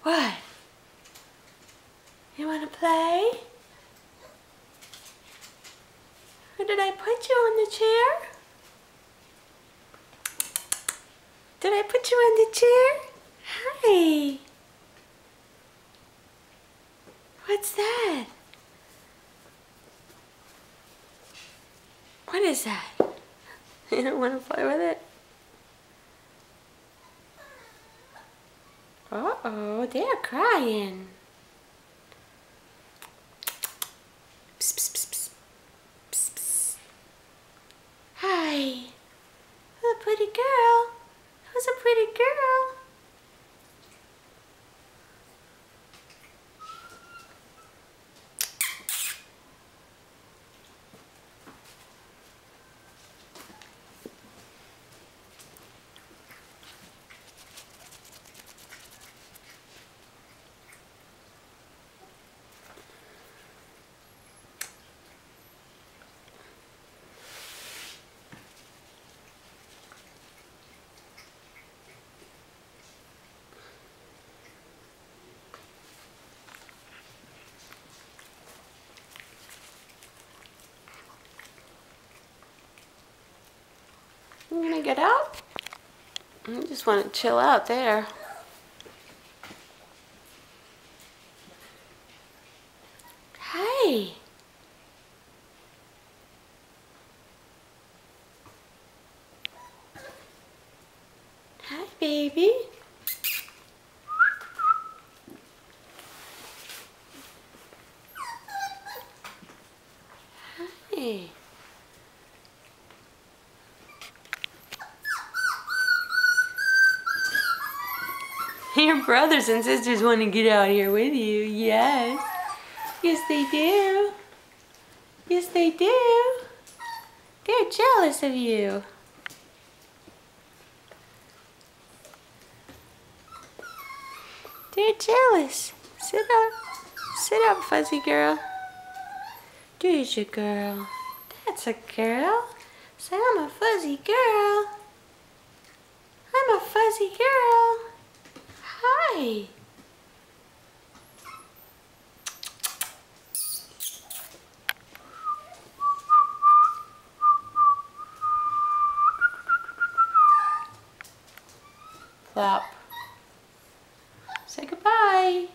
What? You want to play? Or did I put you on the chair? Did I put you on the chair? Hi. What's that? What is that? You don't want to play with it? Uh-oh, they're crying. Psst, psst, psst, psst. Psst, psst. Hi. Who's a pretty girl? Who's a pretty girl? You gonna get out? I just want to chill out there. Hi. Hi, baby. Hi. Your brothers and sisters want to get out here with you, yes. Yes, they do. Yes, they do. They're jealous of you. They're jealous. Sit up. Sit up, fuzzy girl. There's a girl. That's a girl. Say, I'm a fuzzy girl. I'm a fuzzy girl. Hi. Flop. Say goodbye.